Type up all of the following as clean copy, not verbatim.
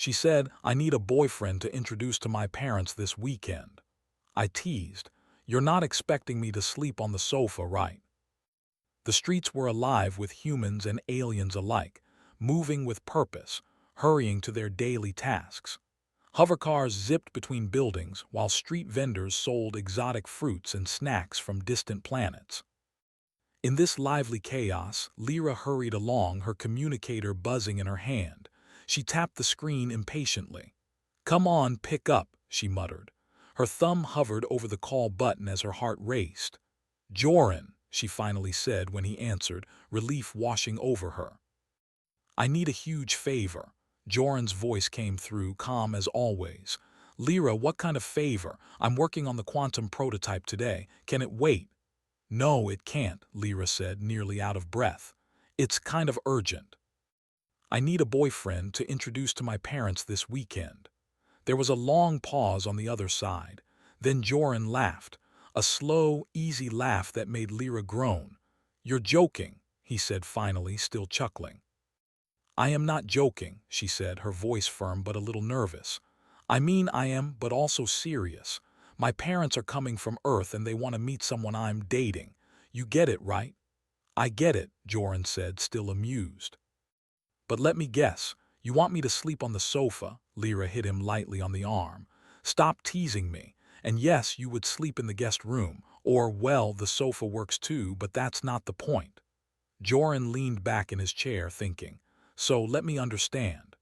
She said, I need a boyfriend to introduce to my parents this weekend. I teased, you're not expecting me to sleep on the sofa, right? The streets were alive with humans and aliens alike, moving with purpose, hurrying to their daily tasks. Hovercars zipped between buildings while street vendors sold exotic fruits and snacks from distant planets. In this lively chaos, Lyra hurried along, her communicator buzzing in her hand. She tapped the screen impatiently. Come on, pick up, she muttered. Her thumb hovered over the call button as her heart raced. Joran, she finally said when he answered, relief washing over her. I need a huge favor. Joran's voice came through, calm as always. Lyra, what kind of favor? I'm working on the quantum prototype today. Can it wait? No, it can't, Lyra said, nearly out of breath. It's kind of urgent. I need a boyfriend to introduce to my parents this weekend. There was a long pause on the other side. Then Joran laughed, a slow, easy laugh that made Lyra groan. You're joking, he said finally, still chuckling. I am not joking, she said, her voice firm but a little nervous. I mean, I am, but also serious. My parents are coming from Earth and they want to meet someone I'm dating. You get it, right? I get it, Joran said, still amused. But let me guess, you want me to sleep on the sofa? Lyra hit him lightly on the arm. Stop teasing me. And yes, you would sleep in the guest room. Or, well, the sofa works too, but that's not the point. Joran leaned back in his chair, thinking. So let me understand.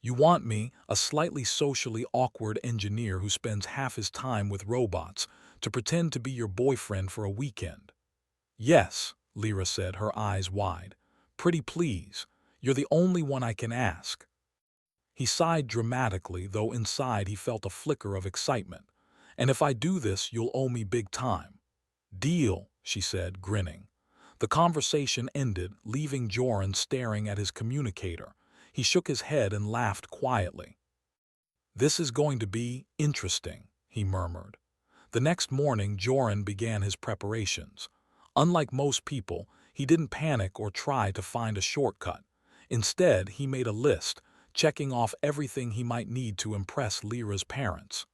You want me, a slightly socially awkward engineer who spends half his time with robots, to pretend to be your boyfriend for a weekend? Yes, Lyra said, her eyes wide. Pretty please. You're the only one I can ask. He sighed dramatically, though inside he felt a flicker of excitement. And if I do this, you'll owe me big time. Deal, she said, grinning. The conversation ended, leaving Joran staring at his communicator. He shook his head and laughed quietly. This is going to be interesting, he murmured. The next morning, Joran began his preparations. Unlike most people, he didn't panic or try to find a shortcut. Instead, he made a list, checking off everything he might need to impress Lyra's parents.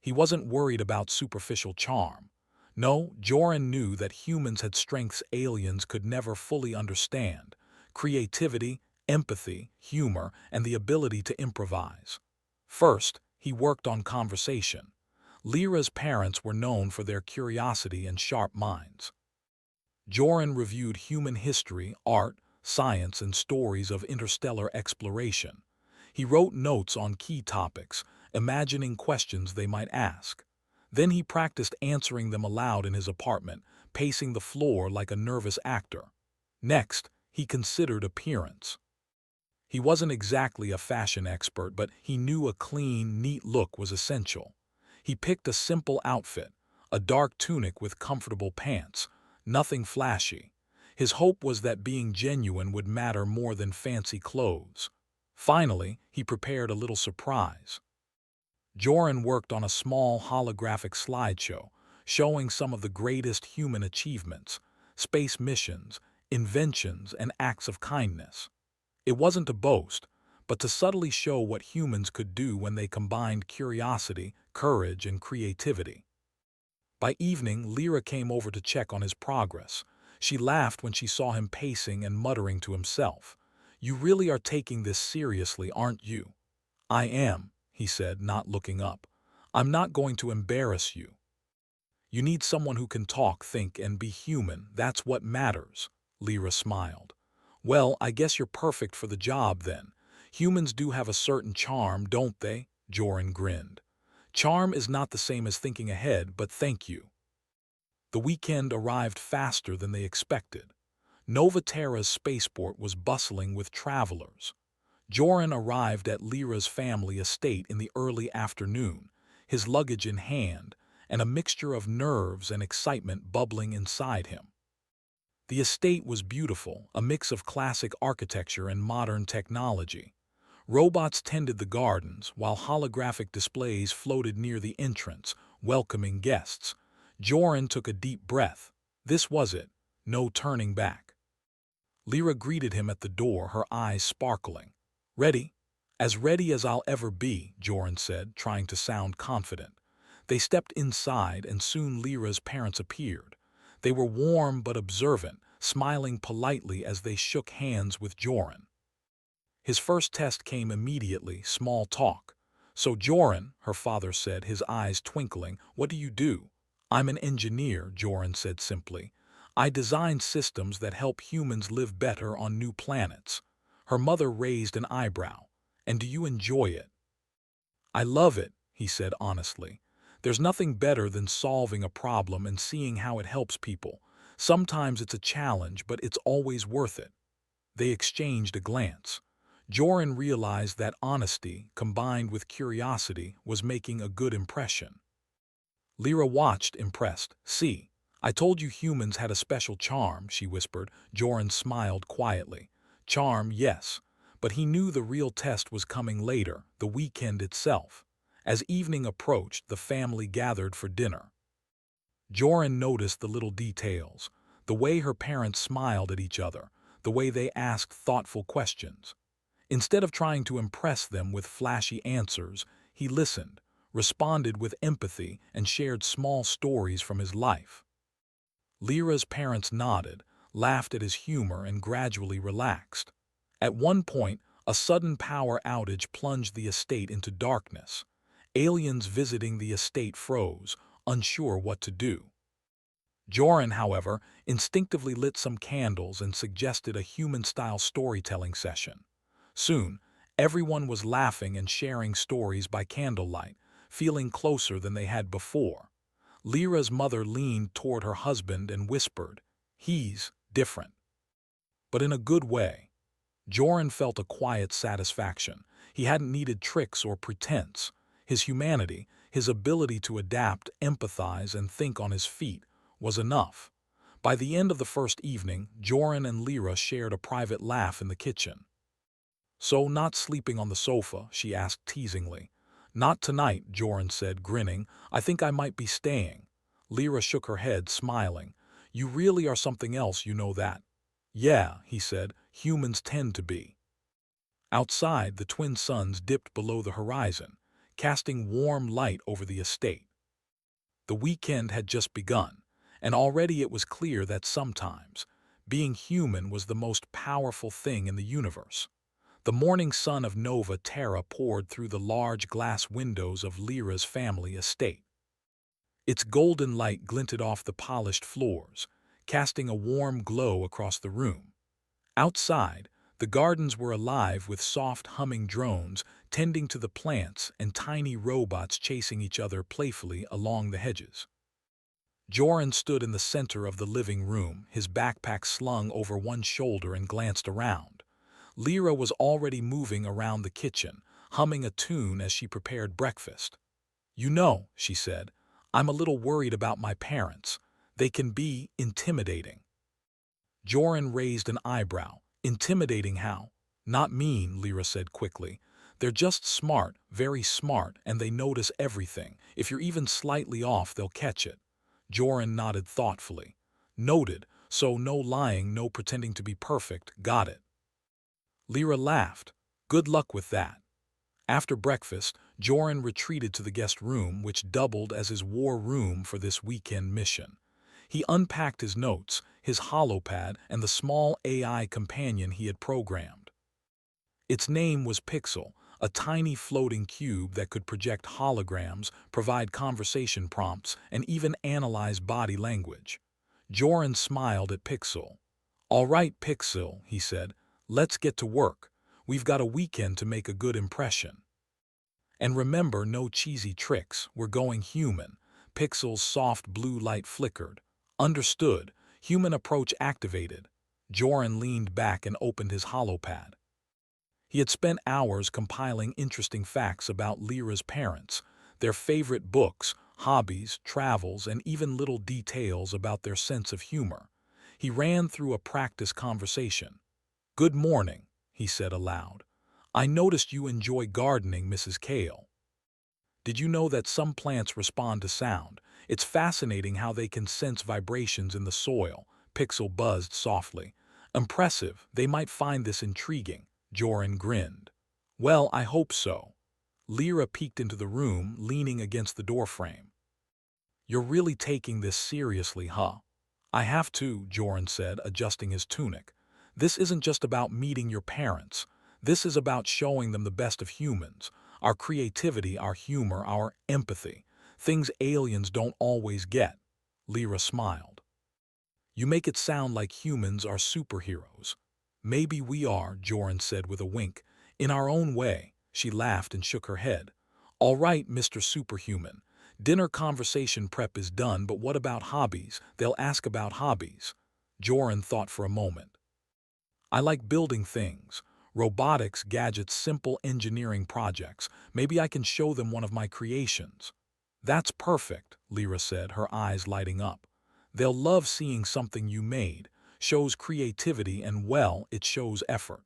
He wasn't worried about superficial charm. No, Joran knew that humans had strengths aliens could never fully understand: creativity, empathy, humor, and the ability to improvise. First, he worked on conversation. Lyra's parents were known for their curiosity and sharp minds. Joran reviewed human history, art, science, and stories of interstellar exploration. He wrote notes on key topics, imagining questions they might ask. Then he practiced answering them aloud in his apartment, pacing the floor like a nervous actor. Next, he considered appearance. He wasn't exactly a fashion expert, but he knew a clean, neat look was essential. He picked a simple outfit, a dark tunic with comfortable pants, nothing flashy. His hope was that being genuine would matter more than fancy clothes. Finally, he prepared a little surprise. Joran worked on a small holographic slideshow, showing some of the greatest human achievements, space missions, inventions, and acts of kindness. It wasn't to boast, but to subtly show what humans could do when they combined curiosity, courage, and creativity. By evening, Lyra came over to check on his progress. She laughed when she saw him pacing and muttering to himself. You really are taking this seriously, aren't you? I am, he said, not looking up. I'm not going to embarrass you. You need someone who can talk, think, and be human. That's what matters, Lyra smiled. Well, I guess you're perfect for the job then. Humans do have a certain charm, don't they? Joran grinned. Charm is not the same as thinking ahead, but thank you. The weekend arrived faster than they expected. Nova Terra's spaceport was bustling with travelers. Joran arrived at Lyra's family estate in the early afternoon, his luggage in hand, and a mixture of nerves and excitement bubbling inside him. The estate was beautiful, a mix of classic architecture and modern technology. Robots tended the gardens, while holographic displays floated near the entrance, welcoming guests. Joran took a deep breath. This was it. No turning back. Lyra greeted him at the door, her eyes sparkling. Ready? As ready as I'll ever be, Joran said, trying to sound confident. They stepped inside and soon Lyra's parents appeared. They were warm but observant, smiling politely as they shook hands with Joran. His first test came immediately, small talk. "So Joran," her father said, his eyes twinkling, "what do you do?" "I'm an engineer," Joran said simply. "I design systems that help humans live better on new planets." Her mother raised an eyebrow. "And do you enjoy it?" "I love it," he said honestly. "There's nothing better than solving a problem and seeing how it helps people. Sometimes it's a challenge, but it's always worth it." They exchanged a glance. Joran realized that honesty, combined with curiosity, was making a good impression. Lyra watched, impressed. "See, I told you humans had a special charm," she whispered. Joran smiled quietly. Charm, yes, but he knew the real test was coming later, the weekend itself. As evening approached, the family gathered for dinner. Joran noticed the little details, the way her parents smiled at each other, the way they asked thoughtful questions. Instead of trying to impress them with flashy answers, he listened, responded with empathy, and shared small stories from his life. Lyra's parents nodded, laughed at his humor, and gradually relaxed. At one point, a sudden power outage plunged the estate into darkness. Aliens visiting the estate froze, unsure what to do. Joran, however, instinctively lit some candles and suggested a human-style storytelling session. Soon, everyone was laughing and sharing stories by candlelight, feeling closer than they had before. Lyra's mother leaned toward her husband and whispered, "He's different." But in a good way. Joran felt a quiet satisfaction. He hadn't needed tricks or pretense. His humanity, his ability to adapt, empathize, and think on his feet, was enough. By the end of the first evening, Joran and Lyra shared a private laugh in the kitchen. "So, not sleeping on the sofa?" she asked teasingly. "Not tonight," Joran said, grinning. "I think I might be staying." Lyra shook her head, smiling. "You really are something else, you know that." "Yeah," he said, "humans tend to be." Outside, the twin suns dipped below the horizon, casting warm light over the estate. The weekend had just begun, and already it was clear that sometimes being human was the most powerful thing in the universe. The morning sun of Nova Terra poured through the large glass windows of Lyra's family estate. Its golden light glinted off the polished floors, casting a warm glow across the room. Outside, the gardens were alive with soft humming drones tending to the plants and tiny robots chasing each other playfully along the hedges. Joran stood in the center of the living room, his backpack slung over one shoulder, and glanced around. Lyra was already moving around the kitchen, humming a tune as she prepared breakfast. "You know," she said, "I'm a little worried about my parents. They can be intimidating." Joran raised an eyebrow. "Intimidating how?" "Not mean," Lyra said quickly. "They're just smart, very smart, and they notice everything. If you're even slightly off, they'll catch it." Joran nodded thoughtfully. "Noted, so no lying, no pretending to be perfect, got it." Lyra laughed. "Good luck with that." After breakfast, Joran retreated to the guest room, which doubled as his war room for this weekend mission. He unpacked his notes, his holopad, and the small AI companion he had programmed. Its name was Pixel, a tiny floating cube that could project holograms, provide conversation prompts, and even analyze body language. Joran smiled at Pixel. "All right, Pixel," he said, "let's get to work. We've got a weekend to make a good impression. And remember, no cheesy tricks, we're going human." Pixel's soft blue light flickered. "Understood." Human approach activated. Joran leaned back and opened his holopad. He had spent hours compiling interesting facts about Lyra's parents, their favorite books, hobbies, travels, and even little details about their sense of humor. He ran through a practice conversation. "Good morning," he said aloud. "I noticed you enjoy gardening, Mrs. Kale. Did you know that some plants respond to sound? It's fascinating how they can sense vibrations in the soil." Pixel buzzed softly. "Impressive. They might find this intriguing." Joran grinned. Well, I hope so. Lyra peeked into the room, leaning against the doorframe. You're really taking this seriously, huh? I have to, Joran said, adjusting his tunic. This isn't just about meeting your parents. This is about showing them the best of humans. Our creativity, our humor, our empathy. Things aliens don't always get. Lyra smiled. You make it sound like humans are superheroes. Maybe we are, Joran said with a wink. In our own way. She laughed and shook her head. All right, Mr. Superhuman. Dinner conversation prep is done, but what about hobbies? They'll ask about hobbies. Joran thought for a moment. I like building things. Robotics, gadgets, simple engineering projects. Maybe I can show them one of my creations. That's perfect, Lyra said, her eyes lighting up. They'll love seeing something you made. Shows creativity and, well, it shows effort.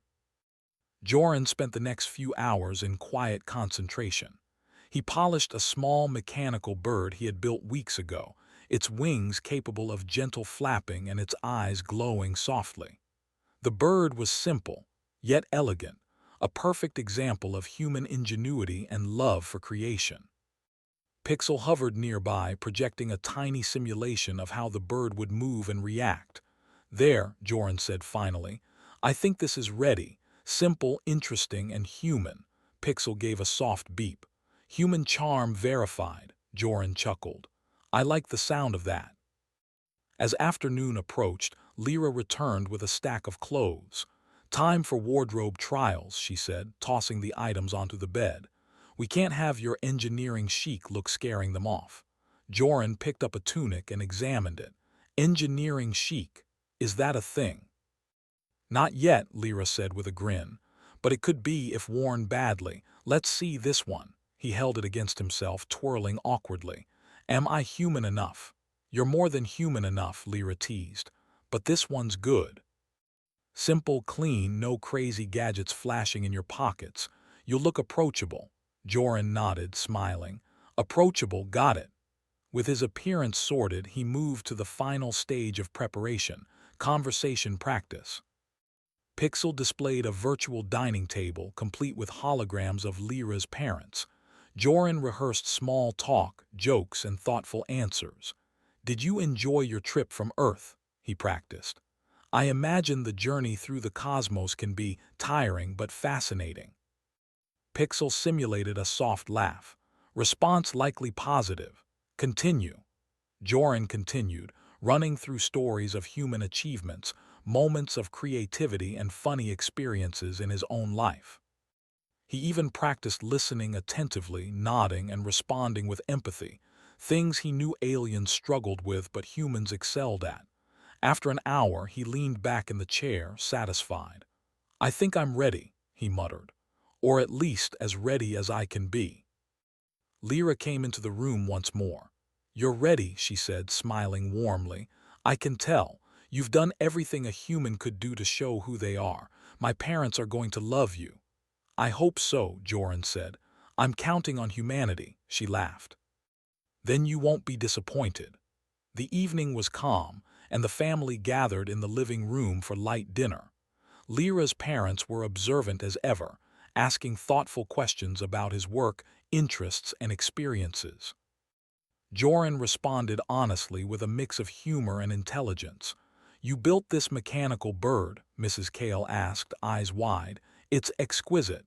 Joran spent the next few hours in quiet concentration. He polished a small mechanical bird he had built weeks ago, its wings capable of gentle flapping and its eyes glowing softly. The bird was simple, yet elegant, a perfect example of human ingenuity and love for creation. Pixel hovered nearby, projecting a tiny simulation of how the bird would move and react. There, Joran said finally, I think this is ready. Simple, interesting, and human. Pixel gave a soft beep. Human charm verified, Joran chuckled. I like the sound of that. As afternoon approached, Lyra returned with a stack of clothes. Time for wardrobe trials, she said, tossing the items onto the bed. We can't have your engineering chic look scaring them off. Joran picked up a tunic and examined it. Engineering chic. Is that a thing? Not yet, Lyra said with a grin. But it could be if worn badly. Let's see this one. He held it against himself, twirling awkwardly. Am I human enough? You're more than human enough, Lyra teased. But this one's good. Simple, clean, no crazy gadgets flashing in your pockets. You'll look approachable. Joran nodded, smiling. Approachable, got it. With his appearance sorted, he moved to the final stage of preparation, conversation practice. Pixel displayed a virtual dining table complete with holograms of Lyra's parents. Joran rehearsed small talk, jokes, and thoughtful answers. Did you enjoy your trip from Earth? He practiced. I imagine the journey through the cosmos can be tiring but fascinating. Pixel simulated a soft laugh. Response likely positive. Continue. Joran continued, running through stories of human achievements, moments of creativity and funny experiences in his own life. He even practiced listening attentively, nodding and responding with empathy, things he knew aliens struggled with but humans excelled at. After an hour, he leaned back in the chair, satisfied. I think I'm ready, he muttered, or at least as ready as I can be. Lyra came into the room once more. You're ready, she said, smiling warmly. I can tell. You've done everything a human could do to show who they are. My parents are going to love you. I hope so, Joran said. I'm counting on humanity, she laughed. Then you won't be disappointed. The evening was calm, and the family gathered in the living room for light dinner. Lyra's parents were observant as ever, asking thoughtful questions about his work, interests, and experiences. Joran responded honestly with a mix of humor and intelligence. You built this mechanical bird, Mrs. Kale asked, eyes wide. It's exquisite.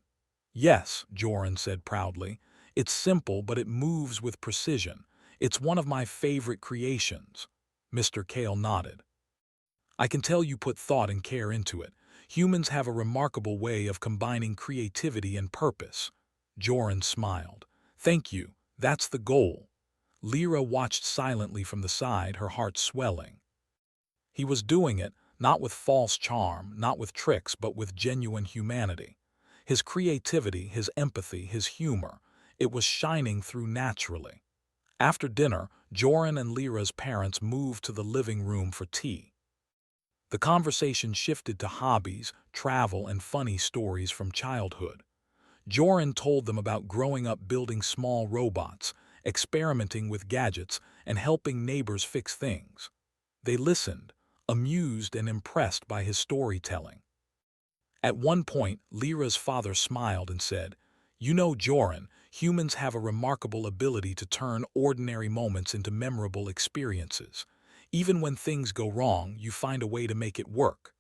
Yes, Joran said proudly. It's simple, but it moves with precision. It's one of my favorite creations. Mr. Kale nodded. I can tell you put thought and care into it. Humans have a remarkable way of combining creativity and purpose. Joran smiled. Thank you. That's the goal. Lyra watched silently from the side, her heart swelling. He was doing it, not with false charm, not with tricks, but with genuine humanity. His creativity, his empathy, his humor, it was shining through naturally. After dinner, Joran and Lyra's parents moved to the living room for tea. The conversation shifted to hobbies, travel, and funny stories from childhood. Joran told them about growing up building small robots, experimenting with gadgets, and helping neighbors fix things. They listened, amused and impressed by his storytelling. At one point, Lyra's father smiled and said, "You know, Joran, humans have a remarkable ability to turn ordinary moments into memorable experiences. Even when things go wrong, you find a way to make it work."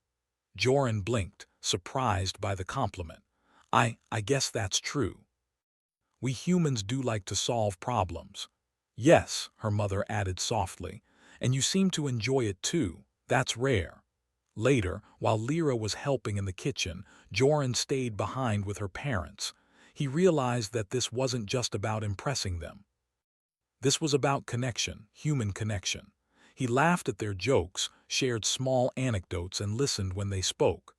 Joran blinked, surprised by the compliment. I guess that's true. We humans do like to solve problems." "Yes," her mother added softly, "and you seem to enjoy it too. That's rare." Later, while Lyra was helping in the kitchen, Joran stayed behind with her parents. He realized that this wasn't just about impressing them. This was about connection, human connection. He laughed at their jokes, shared small anecdotes, and listened when they spoke.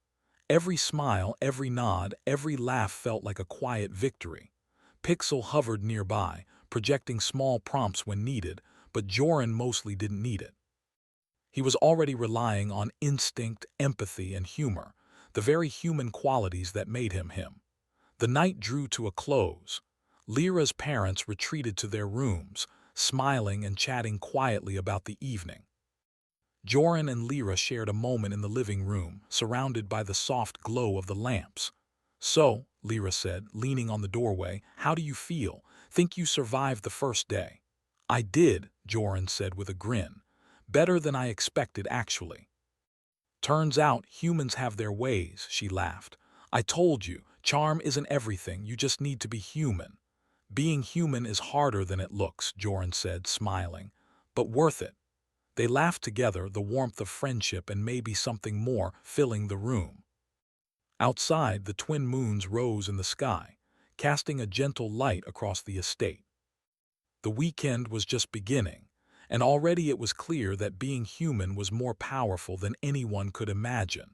Every smile, every nod, every laugh felt like a quiet victory. Pixel hovered nearby, projecting small prompts when needed, but Joran mostly didn't need it. He was already relying on instinct, empathy, and humor, the very human qualities that made him him. The night drew to a close. Lyra's parents retreated to their rooms, smiling and chatting quietly about the evening. Joran and Lyra shared a moment in the living room, surrounded by the soft glow of the lamps. "So," Lyra said, leaning on the doorway, "how do you feel? Think you survived the first day?" "I did," Joran said with a grin. "Better than I expected, actually." "Turns out humans have their ways," she laughed. "I told you, charm isn't everything, you just need to be human." "Being human is harder than it looks," Joran said, smiling. "But worth it." They laughed together, the warmth of friendship and maybe something more filling the room. Outside, the twin moons rose in the sky, casting a gentle light across the estate. The weekend was just beginning, and already it was clear that being human was more powerful than anyone could imagine.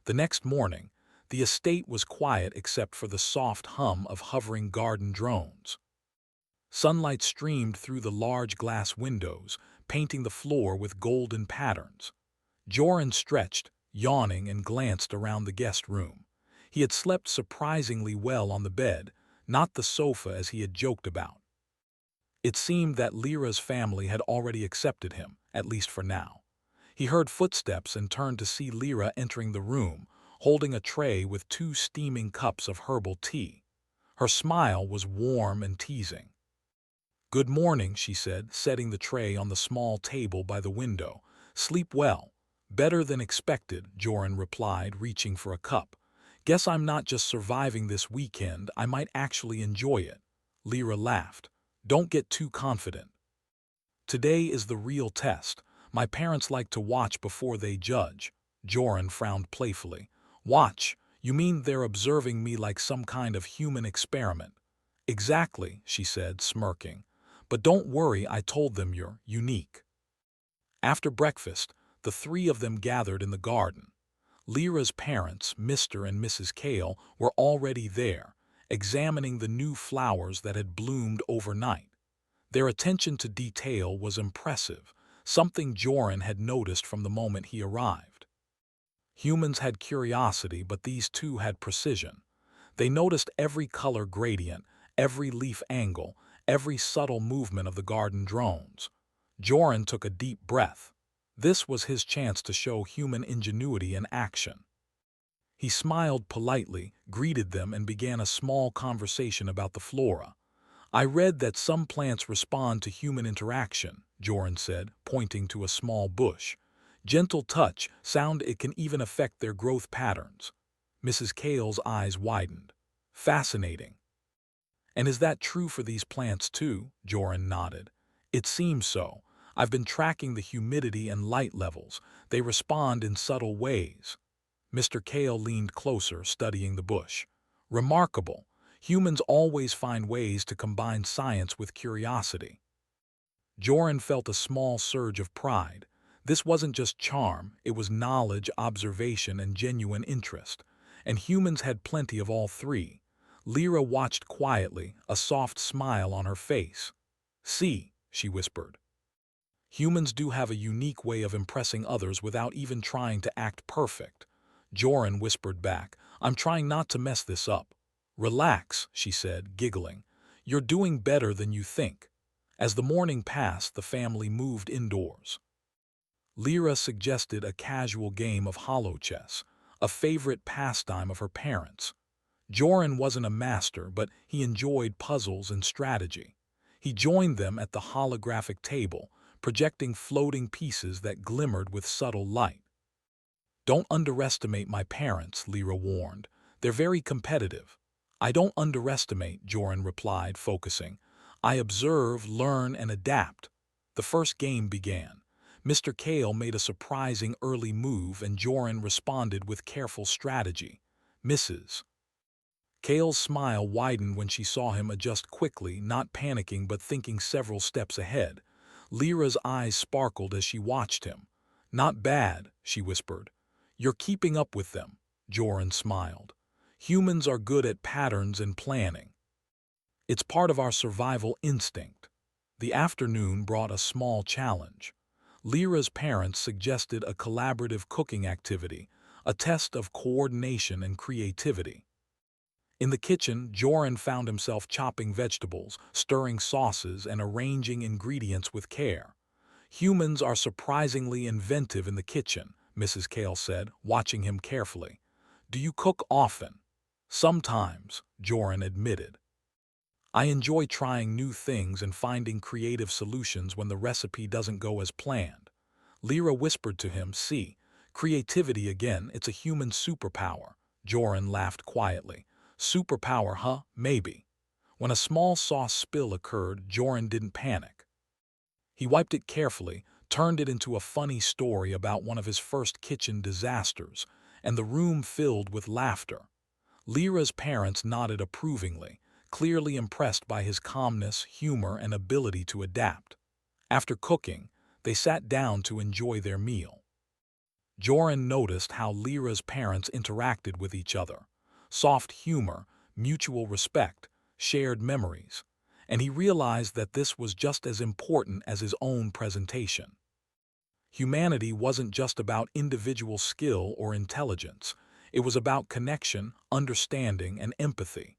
The next morning, the estate was quiet except for the soft hum of hovering garden drones. Sunlight streamed through the large glass windows, painting the floor with golden patterns. Joran stretched, yawning, and glanced around the guest room. He had slept surprisingly well on the bed, not the sofa as he had joked about. It seemed that Lyra's family had already accepted him, at least for now. He heard footsteps and turned to see Lyra entering the room, holding a tray with 2 steaming cups of herbal tea. Her smile was warm and teasing. "Good morning," she said, setting the tray on the small table by the window. "Sleep well." "Better than expected," Joran replied, reaching for a cup. "Guess I'm not just surviving this weekend, I might actually enjoy it." Lyra laughed. "Don't get too confident. Today is the real test. My parents like to watch before they judge." Joran frowned playfully. "Watch? You mean they're observing me like some kind of human experiment?" "Exactly," she said, smirking. "But don't worry, I told them you're unique." After breakfast, the 3 of them gathered in the garden. Lyra's parents, Mr. and Mrs. Kale, were already there, examining the new flowers that had bloomed overnight. Their attention to detail was impressive, something Joran had noticed from the moment he arrived. Humans had curiosity, but these 2 had precision. They noticed every color gradient, every leaf angle, every subtle movement of the garden drones. Joran took a deep breath. This was his chance to show human ingenuity in action. He smiled politely, greeted them, and began a small conversation about the flora. "I read that some plants respond to human interaction," Joran said, pointing to a small bush. "Gentle touch, sound, it can even affect their growth patterns." Mrs. Kale's eyes widened. "Fascinating." "And is that true for these plants too?" Joran nodded. "It seems so. I've been tracking the humidity and light levels. They respond in subtle ways." Mr. Kale leaned closer, studying the bush. "Remarkable. Humans always find ways to combine science with curiosity." Joran felt a small surge of pride. This wasn't just charm, it was knowledge, observation, and genuine interest. And humans had plenty of all 3. Lyra watched quietly, a soft smile on her face. "See," she whispered. "Humans do have a unique way of impressing others without even trying to act perfect." Joran whispered back, "I'm trying not to mess this up." "Relax," she said, giggling. "You're doing better than you think." As the morning passed, the family moved indoors. Lyra suggested a casual game of hollow chess. a favorite pastime of her parents. Joran wasn't a master, but he enjoyed puzzles and strategy. He joined them at the holographic table, projecting floating pieces that glimmered with subtle light. "Don't underestimate my parents," Lyra warned. "They're very competitive." "I don't underestimate," Joran replied, focusing. "I observe, learn, and adapt." The first game began. Mr. Kale made a surprising early move, and Joran responded with careful strategy. Misses. Kale's smile widened when she saw him adjust quickly, not panicking but thinking several steps ahead. Lyra's eyes sparkled as she watched him. "Not bad," she whispered. "You're keeping up with them," Joran smiled. "Humans are good at patterns and planning. It's part of our survival instinct." The afternoon brought a small challenge. Lyra's parents suggested a collaborative cooking activity, a test of coordination and creativity. In the kitchen, Joran found himself chopping vegetables, stirring sauces, and arranging ingredients with care. "Humans are surprisingly inventive in the kitchen," Mrs. Kale said, watching him carefully. "Do you cook often?" "Sometimes," Joran admitted. "I enjoy trying new things and finding creative solutions when the recipe doesn't go as planned." Lyra whispered to him, "See, creativity again, it's a human superpower." Joran laughed quietly. "Superpower, huh? Maybe." When a small sauce spill occurred, Joran didn't panic. He wiped it carefully, turned it into a funny story about one of his first kitchen disasters, and the room filled with laughter. Lyra's parents nodded approvingly, clearly impressed by his calmness, humor, and ability to adapt. After cooking, they sat down to enjoy their meal. Joran noticed how Lyra's parents interacted with each other. Soft humor, mutual respect, shared memories. And he realized that this was just as important as his own presentation. Humanity wasn't just about individual skill or intelligence. It was about connection, understanding, and empathy.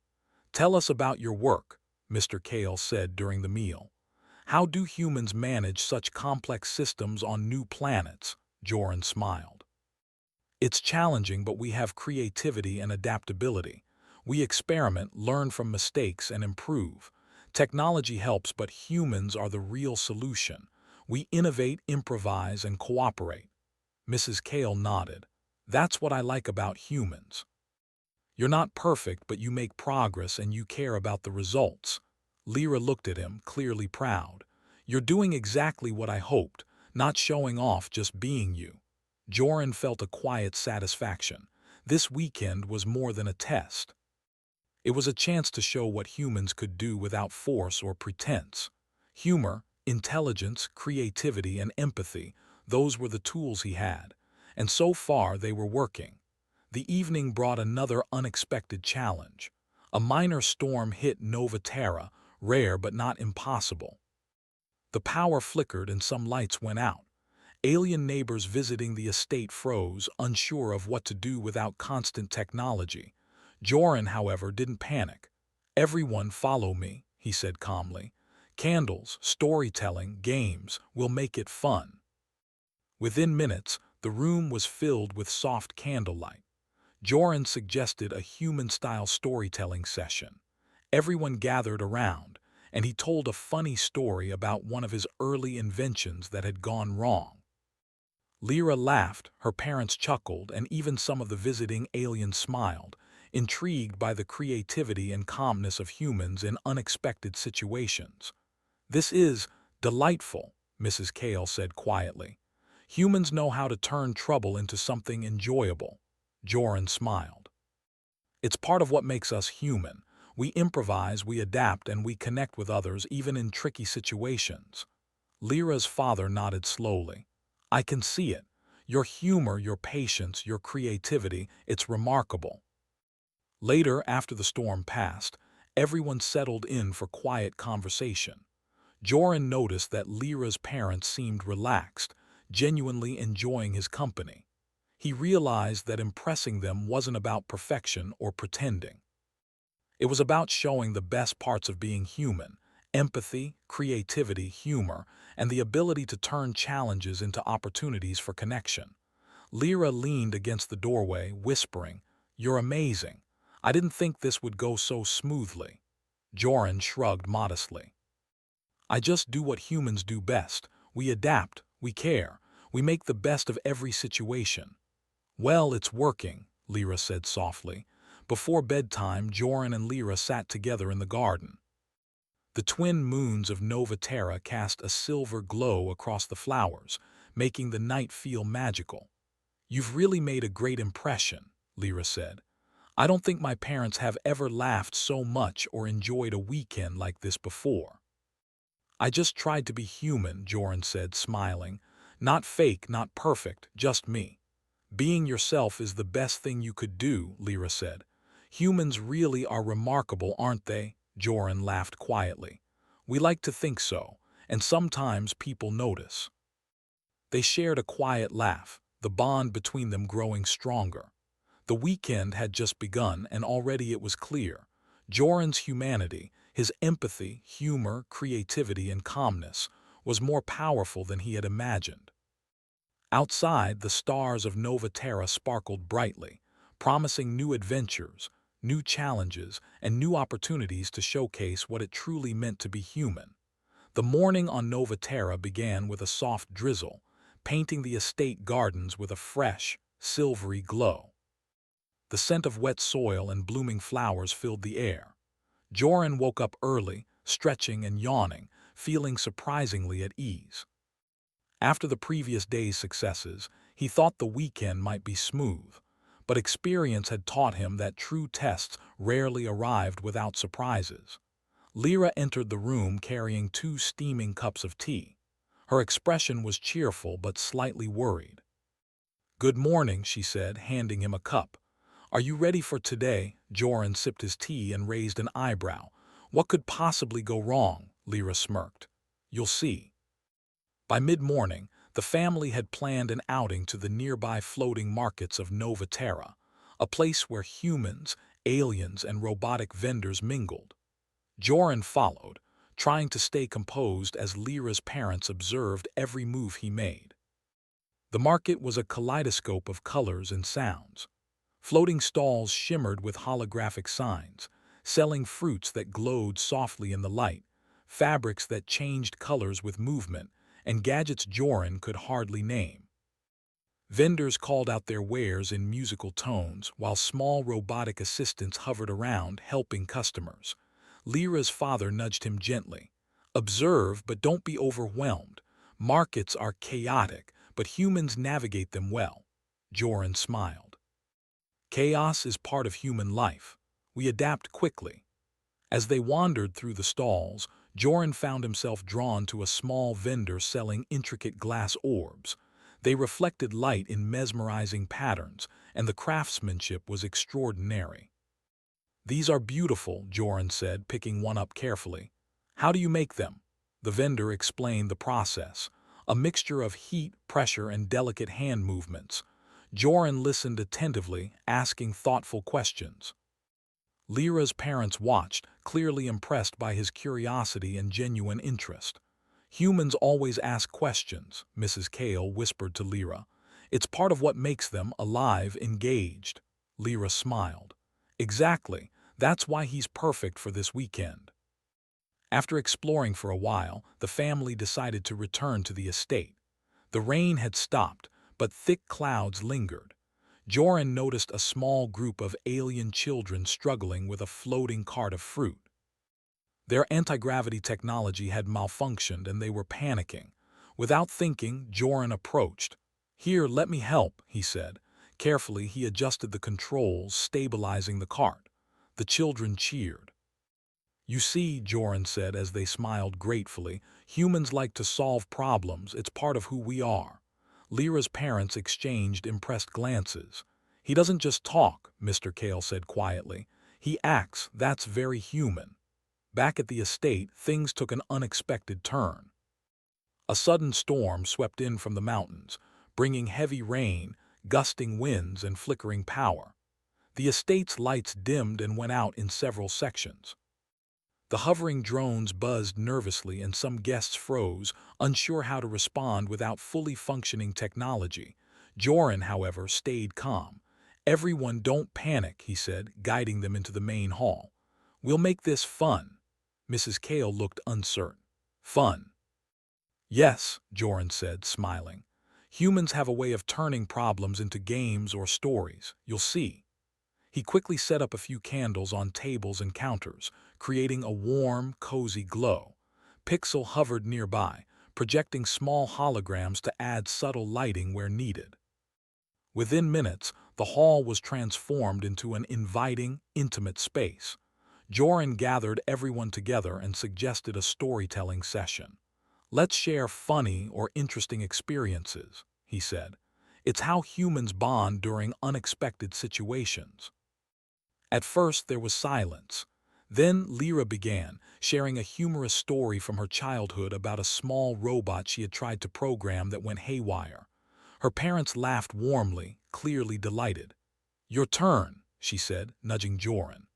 "Tell us about your work," Mr. Kale said during the meal. "How do humans manage such complex systems on new planets?" Joran smiled. "It's challenging, but we have creativity and adaptability. We experiment, learn from mistakes, and improve. Technology helps, but humans are the real solution. We innovate, improvise, and cooperate." Mrs. Kale nodded. "That's what I like about humans. You're not perfect, but you make progress and you care about the results." Lyra looked at him, clearly proud. "You're doing exactly what I hoped, not showing off, just being you." Joran felt a quiet satisfaction. This weekend was more than a test. It was a chance to show what humans could do without force or pretense. Humor, intelligence, creativity, and empathy, those were the tools he had. And so far they were working. The evening brought another unexpected challenge. A minor storm hit Nova Terra, rare but not impossible. The power flickered and some lights went out. Alien neighbors visiting the estate froze, unsure of what to do without constant technology. Joran, however, didn't panic. "Everyone follow me," he said calmly. "Candles, storytelling, games will make it fun." Within minutes, the room was filled with soft candlelight. Joran suggested a human-style storytelling session. Everyone gathered around, and he told a funny story about one of his early inventions that had gone wrong. Lyra laughed, her parents chuckled, and even some of the visiting aliens smiled, intrigued by the creativity and calmness of humans in unexpected situations. "This is delightful," Mrs. Kale said quietly. "Humans know how to turn trouble into something enjoyable." Joran smiled. "It's part of what makes us human. We improvise, we adapt, and we connect with others even in tricky situations." Lyra's father nodded slowly. "I can see it. Your humor, your patience, your creativity, it's remarkable." Later, after the storm passed, everyone settled in for quiet conversation. Joran noticed that Lyra's parents seemed relaxed, genuinely enjoying his company. He realized that impressing them wasn't about perfection or pretending. It was about showing the best parts of being human: empathy, creativity, humor, and the ability to turn challenges into opportunities for connection. Lyra leaned against the doorway, whispering, "You're amazing. I didn't think this would go so smoothly." Joran shrugged modestly. "I just do what humans do best. We adapt, we care, we make the best of every situation." "Well, it's working," Lyra said softly. Before bedtime, Joran and Lyra sat together in the garden. The twin moons of Nova Terra cast a silver glow across the flowers, making the night feel magical. "You've really made a great impression," Lyra said. "I don't think my parents have ever laughed so much or enjoyed a weekend like this before." "I just tried to be human," Joran said, smiling. "Not fake, not perfect, just me." "Being yourself is the best thing you could do," Lyra said. "Humans really are remarkable, aren't they?" Joran laughed quietly. "We like to think so, and sometimes people notice." They shared a quiet laugh, the bond between them growing stronger. The weekend had just begun, and already it was clear. Joran's humanity, his empathy, humor, creativity, and calmness, was more powerful than he had imagined. Outside, the stars of Nova Terra sparkled brightly, promising new adventures, new challenges, and new opportunities to showcase what it truly meant to be human. The morning on Nova Terra began with a soft drizzle, painting the estate gardens with a fresh, silvery glow. The scent of wet soil and blooming flowers filled the air. Joran woke up early, stretching and yawning, feeling surprisingly at ease. After the previous day's successes, he thought the weekend might be smooth, but experience had taught him that true tests rarely arrived without surprises. Lyra entered the room carrying 2 steaming cups of tea. Her expression was cheerful but slightly worried. "Good morning," she said, handing him a cup. "Are you ready for today?" Joran sipped his tea and raised an eyebrow. "What could possibly go wrong?" Lyra smirked. "You'll see." By mid-morning, the family had planned an outing to the nearby floating markets of Nova Terra, a place where humans, aliens, and robotic vendors mingled. Joran followed, trying to stay composed as Lyra's parents observed every move he made. The market was a kaleidoscope of colors and sounds. Floating stalls shimmered with holographic signs, selling fruits that glowed softly in the light, fabrics that changed colors with movement, and gadgets Joran could hardly name. Vendors called out their wares in musical tones, while small robotic assistants hovered around, helping customers. Lyra's father nudged him gently. "Observe, but don't be overwhelmed. Markets are chaotic, but humans navigate them well." Joran smiled. "Chaos is part of human life. We adapt quickly." As they wandered through the stalls, Joran found himself drawn to a small vendor selling intricate glass orbs. They reflected light in mesmerizing patterns, and the craftsmanship was extraordinary. "These are beautiful," Joran said, picking one up carefully. "How do you make them?" The vendor explained the process, a mixture of heat, pressure, and delicate hand movements. Joran listened attentively, asking thoughtful questions. Lyra's parents watched, clearly impressed by his curiosity and genuine interest. "Humans always ask questions," Mrs. Kale whispered to Lyra. "It's part of what makes them alive, engaged." Lyra smiled. "Exactly. That's why he's perfect for this weekend." After exploring for a while, the family decided to return to the estate. The rain had stopped, but thick clouds lingered. Joran noticed a small group of alien children struggling with a floating cart of fruit. Their anti-gravity technology had malfunctioned and they were panicking. Without thinking, Joran approached. "Here, let me help," he said. Carefully, he adjusted the controls, stabilizing the cart. The children cheered. "You see," Joran said as they smiled gratefully, "humans like to solve problems. It's part of who we are." Lyra's parents exchanged impressed glances. "He doesn't just talk," Mr. Kale said quietly. "He acts. That's very human." Back at the estate, things took an unexpected turn. A sudden storm swept in from the mountains, bringing heavy rain, gusting winds, and flickering power. The estate's lights dimmed and went out in several sections. The hovering drones buzzed nervously and some guests froze, unsure how to respond without fully functioning technology. Joran, however, stayed calm. "Everyone don't panic," he said, guiding them into the main hall. "We'll make this fun." Mrs. Kale looked uncertain. "Fun?" "Yes," Joran said, smiling. "Humans have a way of turning problems into games or stories. You'll see." He quickly set up a few candles on tables and counters, creating a warm, cozy glow. Pixel hovered nearby, projecting small holograms to add subtle lighting where needed. Within minutes, the hall was transformed into an inviting, intimate space. Joran gathered everyone together and suggested a storytelling session. "Let's share funny or interesting experiences," he said. "It's how humans bond during unexpected situations." At first there was silence. Then Lyra began, sharing a humorous story from her childhood about a small robot she had tried to program that went haywire. Her parents laughed warmly, clearly delighted. "Your turn," she said, nudging Joran.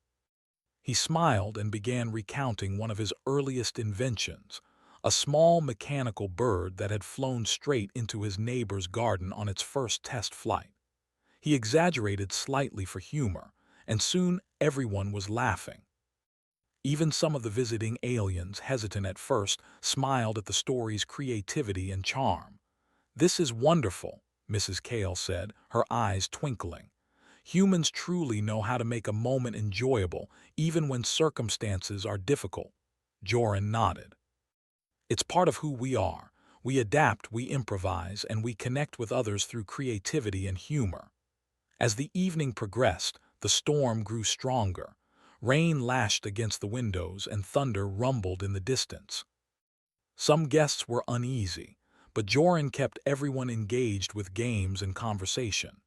He smiled and began recounting one of his earliest inventions, a small mechanical bird that had flown straight into his neighbor's garden on its first test flight. He exaggerated slightly for humor, and soon everyone was laughing. Even some of the visiting aliens, hesitant at first, smiled at the story's creativity and charm. "This is wonderful," Mrs. Kale said, her eyes twinkling. "Humans truly know how to make a moment enjoyable, even when circumstances are difficult." Joran nodded. "It's part of who we are. We adapt, we improvise, and we connect with others through creativity and humor." As the evening progressed, the storm grew stronger. Rain lashed against the windows and thunder rumbled in the distance. Some guests were uneasy, but Joran kept everyone engaged with games and conversation.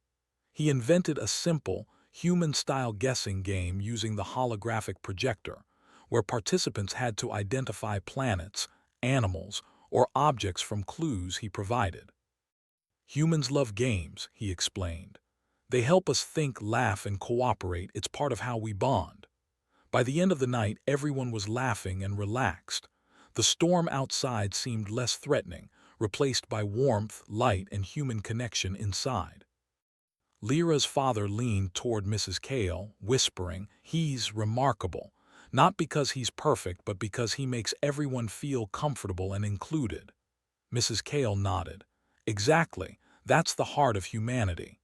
He invented a simple, human-style guessing game using the holographic projector, where participants had to identify planets, animals, or objects from clues he provided. "Humans love games," he explained. "They help us think, laugh, and cooperate. It's part of how we bond." By the end of the night, everyone was laughing and relaxed. The storm outside seemed less threatening, replaced by warmth, light, and human connection inside. Lyra's father leaned toward Mrs. Kale, whispering, "He's remarkable, not because he's perfect, but because he makes everyone feel comfortable and included." Mrs. Kale nodded. "Exactly, that's the heart of humanity."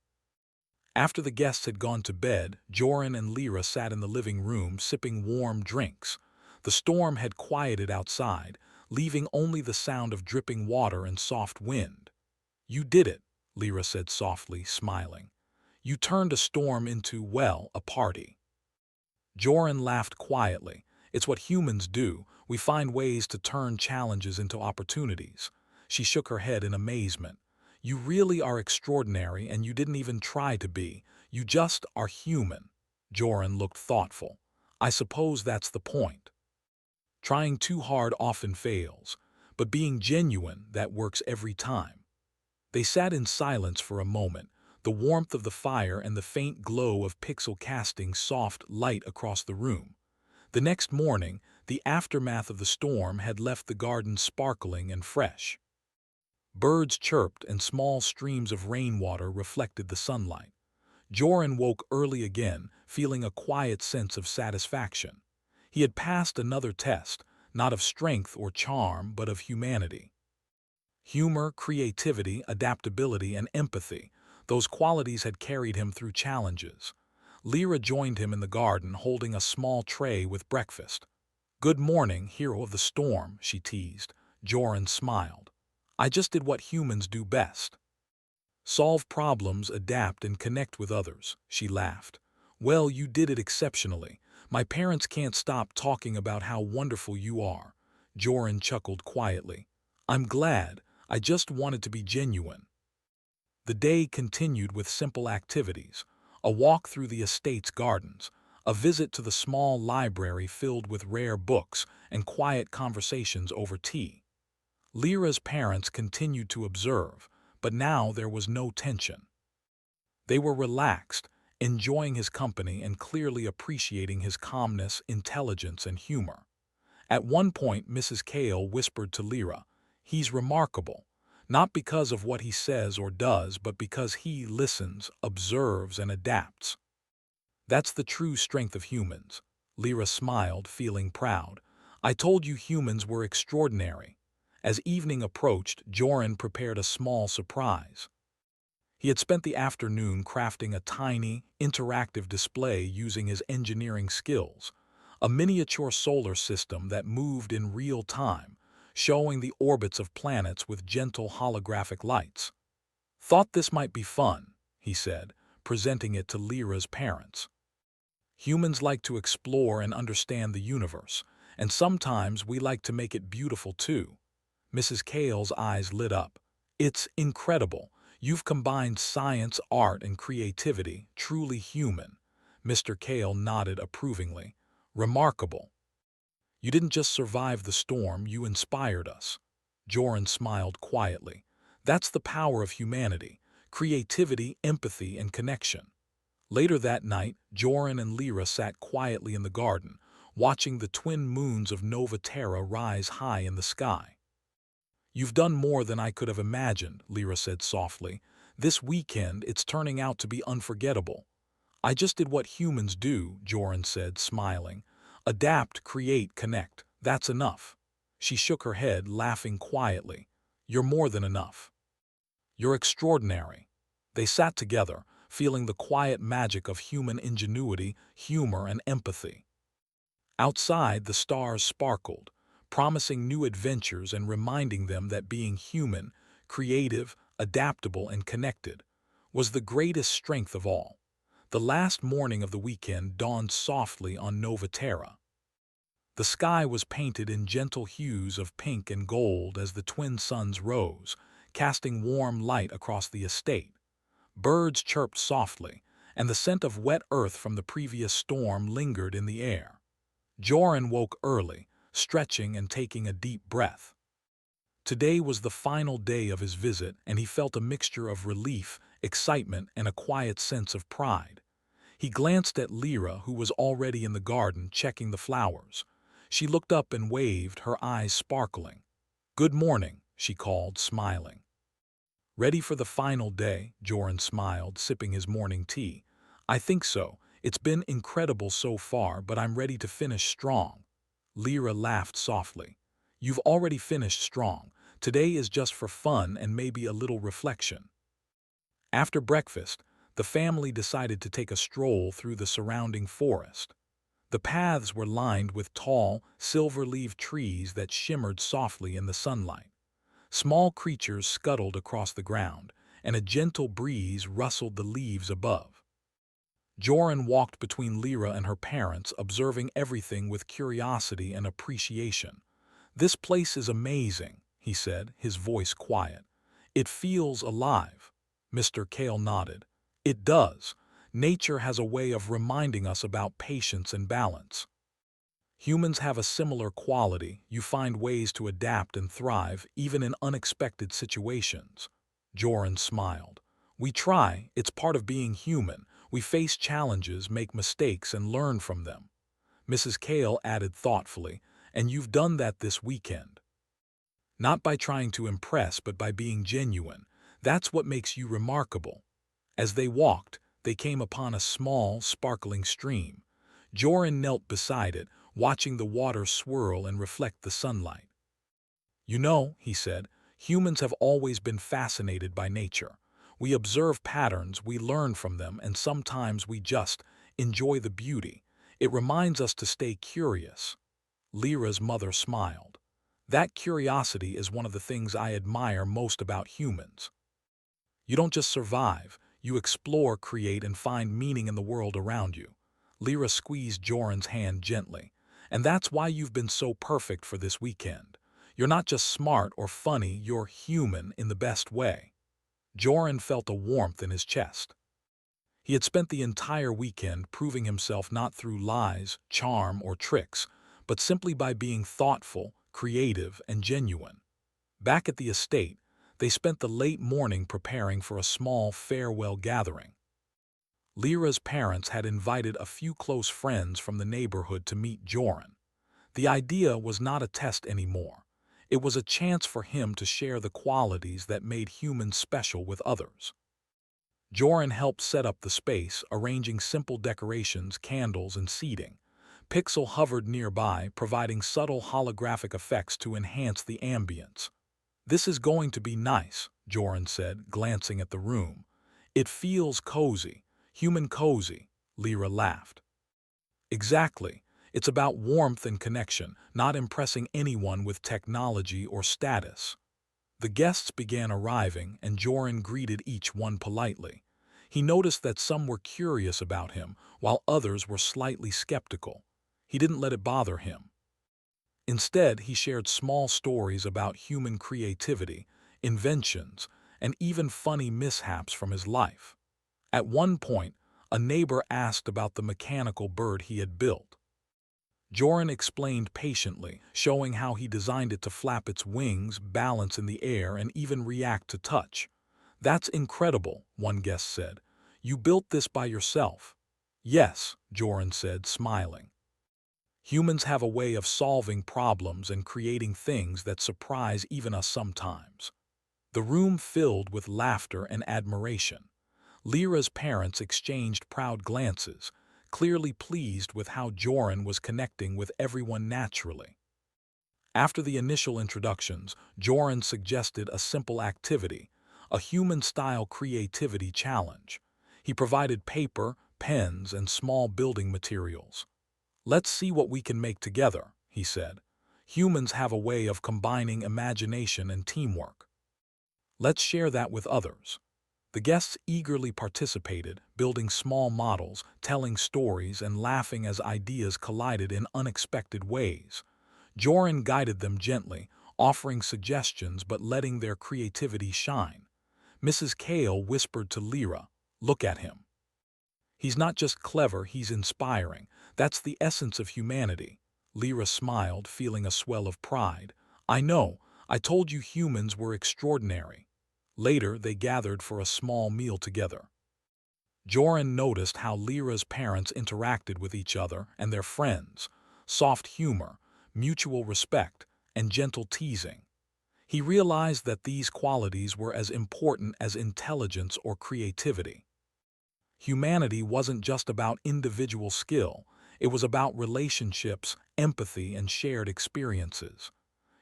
After the guests had gone to bed, Joran and Lyra sat in the living room sipping warm drinks. The storm had quieted outside, leaving only the sound of dripping water and soft wind. "You did it," Lyra said softly, smiling. "You turned a storm into, well, a party." Joran laughed quietly. "It's what humans do. We find ways to turn challenges into opportunities." She shook her head in amazement. "You really are extraordinary, and you didn't even try to be. You just are human." Joran looked thoughtful. "I suppose that's the point. Trying too hard often fails, but being genuine, that works every time." They sat in silence for a moment, the warmth of the fire and the faint glow of pixel casting soft light across the room. The next morning, the aftermath of the storm had left the garden sparkling and fresh. Birds chirped and small streams of rainwater reflected the sunlight. Joran woke early again, feeling a quiet sense of satisfaction. He had passed another test, not of strength or charm, but of humanity. Humor, creativity, adaptability, and empathy, those qualities had carried him through challenges. Lyra joined him in the garden, holding a small tray with breakfast. "Good morning, hero of the storm," she teased. Joran smiled. "I just did what humans do best. Solve problems, adapt, and connect with others," she laughed. "Well, you did it exceptionally. My parents can't stop talking about how wonderful you are." Joran chuckled quietly. "I'm glad. I just wanted to be genuine." The day continued with simple activities: a walk through the estate's gardens, a visit to the small library filled with rare books, and quiet conversations over tea. Lyra's parents continued to observe, but now there was no tension. They were relaxed, enjoying his company and clearly appreciating his calmness, intelligence, and humor. At one point, Mrs. Kale whispered to Lyra, "He's remarkable, Not because of what he says or does, but because he listens, observes, and adapts. That's the true strength of humans. Lyra smiled, feeling proud. I told you humans were extraordinary. As evening approached, Joran prepared a small surprise. He had spent the afternoon crafting a tiny, interactive display using his engineering skills, a miniature solar system that moved in real time, showing the orbits of planets with gentle holographic lights. Thought this might be fun, he said, presenting it to Lyra's parents. Humans like to explore and understand the universe, and sometimes we like to make it beautiful too. Mrs. Kale's eyes lit up. It's incredible. You've combined science, art, and creativity, truly human. Mr. Kale nodded approvingly. Remarkable. You didn't just survive the storm, you inspired us. Joran smiled quietly. That's the power of humanity. Creativity, empathy, and connection. Later that night, Joran and Lyra sat quietly in the garden, watching the twin moons of Nova Terra rise high in the sky. You've done more than I could have imagined, Lyra said softly. This weekend, it's turning out to be unforgettable. I just did what humans do, Joran said, smiling. Adapt, create, connect. That's enough. She shook her head, laughing quietly. You're more than enough. You're extraordinary. They sat together, feeling the quiet magic of human ingenuity, humor, and empathy. Outside, the stars sparkled, promising new adventures and reminding them that being human, creative, adaptable, and connected was the greatest strength of all. The last morning of the weekend dawned softly on Nova Terra. The sky was painted in gentle hues of pink and gold as the twin suns rose, casting warm light across the estate. Birds chirped softly, and the scent of wet earth from the previous storm lingered in the air. Joran woke early, stretching and taking a deep breath. Today was the final day of his visit, and he felt a mixture of relief, excitement, and a quiet sense of pride. He glanced at Lyra, who was already in the garden checking the flowers. She looked up and waved, her eyes sparkling. "Good morning," she called, smiling. "Ready for the final day?" Joran smiled, sipping his morning tea. "I think so. It's been incredible so far, but I'm ready to finish strong." Lyra laughed softly. "You've already finished strong. Today is just for fun and maybe a little reflection." After breakfast, the family decided to take a stroll through the surrounding forest. The paths were lined with tall, silver-leaved trees that shimmered softly in the sunlight. Small creatures scuttled across the ground, and a gentle breeze rustled the leaves above. Joran walked between Lyra and her parents, observing everything with curiosity and appreciation. "This place is amazing," he said, his voice quiet. "It feels alive." Mr. Kale nodded. "It does. Nature has a way of reminding us about patience and balance. Humans have a similar quality. You find ways to adapt and thrive, even in unexpected situations." Joran smiled. "We try. It's part of being human. We face challenges, make mistakes, and learn from them." Mrs. Kale added thoughtfully, "And you've done that this weekend. Not by trying to impress, but by being genuine. That's what makes you remarkable." As they walked, they came upon a small, sparkling stream. Joran knelt beside it, watching the water swirl and reflect the sunlight. "You know," he said, "humans have always been fascinated by nature. We observe patterns, we learn from them, and sometimes we just enjoy the beauty. It reminds us to stay curious." Lyra's mother smiled. "That curiosity is one of the things I admire most about humans. You don't just survive, you explore, create, and find meaning in the world around you." Lyra squeezed Joran's hand gently. "And that's why you've been so perfect for this weekend. You're not just smart or funny, you're human in the best way." Joran felt a warmth in his chest. He had spent the entire weekend proving himself not through lies, charm, or tricks, but simply by being thoughtful, creative, and genuine. Back at the estate, they spent the late morning preparing for a small farewell gathering. Lyra's parents had invited a few close friends from the neighborhood to meet Joran. The idea was not a test anymore. It was a chance for him to share the qualities that made humans special with others. Joran helped set up the space, arranging simple decorations, candles, and seating. Pixel hovered nearby, providing subtle holographic effects to enhance the ambience. "This is going to be nice," Joran said, glancing at the room. "It feels cozy, human cozy," Lyra laughed. "Exactly. It's about warmth and connection, not impressing anyone with technology or status." The guests began arriving, and Joran greeted each one politely. He noticed that some were curious about him, while others were slightly skeptical. He didn't let it bother him. Instead, he shared small stories about human creativity, inventions, and even funny mishaps from his life. At one point, a neighbor asked about the mechanical bird he had built. Joran explained patiently, showing how he designed it to flap its wings, balance in the air, and even react to touch. "That's incredible," one guest said. "You built this by yourself." "Yes," Joran said, smiling. "Humans have a way of solving problems and creating things that surprise even us sometimes." The room filled with laughter and admiration. Lyra's parents exchanged proud glances, clearly pleased with how Joran was connecting with everyone naturally. After the initial introductions, Joran suggested a simple activity, a human-style creativity challenge. He provided paper, pens, and small building materials. "Let's see what we can make together," he said. "Humans have a way of combining imagination and teamwork. Let's share that with others." The guests eagerly participated, building small models, telling stories, and laughing as ideas collided in unexpected ways. Joran guided them gently, offering suggestions but letting their creativity shine. Mrs. Kale whispered to Lyra, "Look at him. He's not just clever, he's inspiring. That's the essence of humanity." Lyra smiled, feeling a swell of pride. "I know, I told you humans were extraordinary." Later, they gathered for a small meal together. Joran noticed how Lyra's parents interacted with each other and their friends, soft humor, mutual respect, and gentle teasing. He realized that these qualities were as important as intelligence or creativity. Humanity wasn't just about individual skill, it was about relationships, empathy, and shared experiences.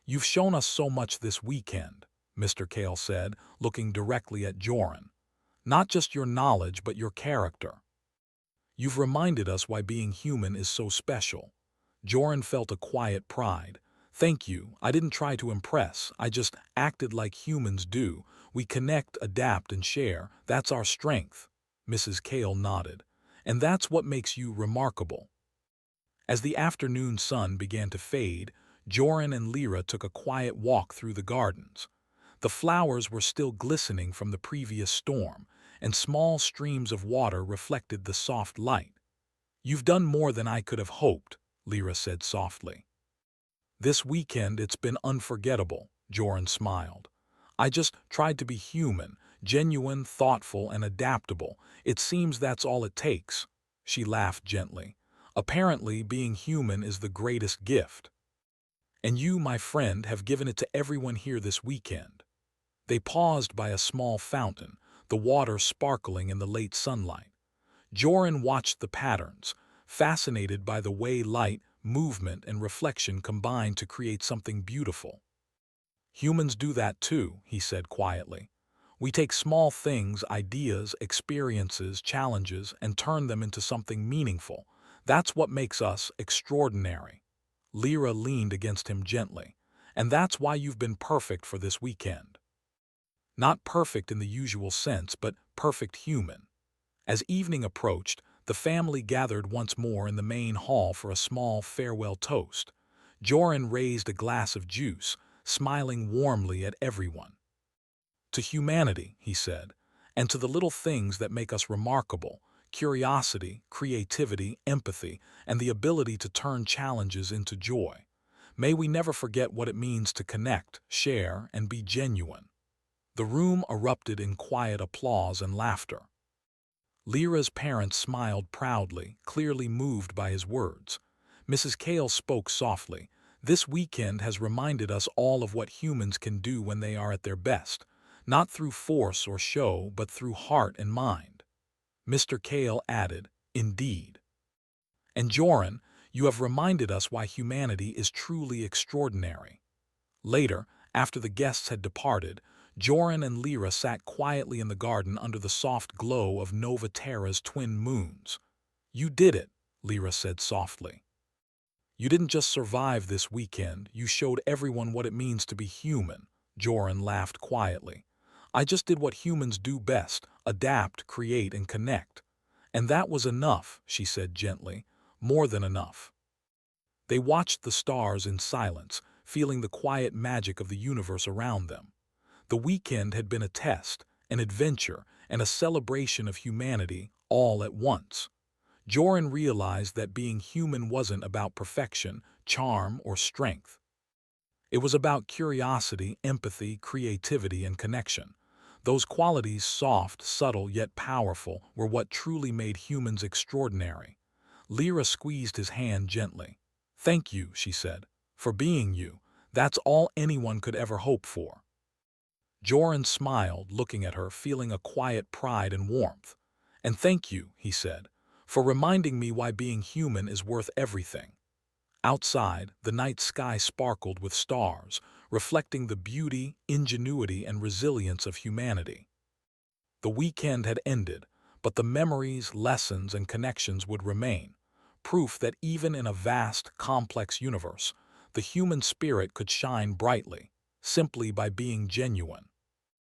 "You've shown us so much this weekend," Mr. Kale said, looking directly at Joran. "Not just your knowledge, but your character. You've reminded us why being human is so special." Joran felt a quiet pride. "Thank you. I didn't try to impress. I just acted like humans do. We connect, adapt, and share. That's our strength." Mrs. Kale nodded. "And that's what makes you remarkable." As the afternoon sun began to fade, Joran and Lyra took a quiet walk through the gardens. The flowers were still glistening from the previous storm, and small streams of water reflected the soft light. "You've done more than I could have hoped," Lyra said softly. "This weekend it's been unforgettable," Joran smiled. "I just tried to be human, genuine, thoughtful, and adaptable. It seems that's all it takes." She laughed gently. "Apparently, being human is the greatest gift. And you, my friend, have given it to everyone here this weekend." They paused by a small fountain, the water sparkling in the late sunlight. Joran watched the patterns, fascinated by the way light, movement, and reflection combine to create something beautiful. "Humans do that too," he said quietly. "We take small things, ideas, experiences, challenges, and turn them into something meaningful. That's what makes us extraordinary." Lyra leaned against him gently. "And that's why you've been perfect for this weekend. Not perfect in the usual sense, but perfect human." As evening approached, the family gathered once more in the main hall for a small farewell toast. Joran raised a glass of juice, smiling warmly at everyone. "To humanity," he said, "and to the little things that make us remarkable: curiosity, creativity, empathy, and the ability to turn challenges into joy. May we never forget what it means to connect, share, and be genuine." The room erupted in quiet applause and laughter. Lyra's parents smiled proudly, clearly moved by his words. Mrs. Kale spoke softly. This weekend has reminded us all of what humans can do when they are at their best, not through force or show, but through heart and mind. Mr. Kale added, "Indeed. And Joran, you have reminded us why humanity is truly extraordinary." Later, after the guests had departed, Joran and Lyra sat quietly in the garden under the soft glow of Nova Terra's twin moons. "You did it," Lyra said softly. "You didn't just survive this weekend, you showed everyone what it means to be human." Joran laughed quietly. "I just did what humans do best, adapt, create, and connect. And that was enough," she said gently, "more than enough." They watched the stars in silence, feeling the quiet magic of the universe around them. The weekend had been a test, an adventure, and a celebration of humanity all at once. Joran realized that being human wasn't about perfection, charm, or strength. It was about curiosity, empathy, creativity, and connection. Those qualities, soft, subtle, yet powerful, were what truly made humans extraordinary. Lyra squeezed his hand gently. "Thank you," she said, "for being you. That's all anyone could ever hope for." Joran smiled, looking at her, feeling a quiet pride and warmth. "And thank you," he said, "for reminding me why being human is worth everything." Outside, the night sky sparkled with stars, reflecting the beauty, ingenuity, and resilience of humanity. The weekend had ended, but the memories, lessons, and connections would remain, proof that even in a vast, complex universe, the human spirit could shine brightly, simply by being genuine.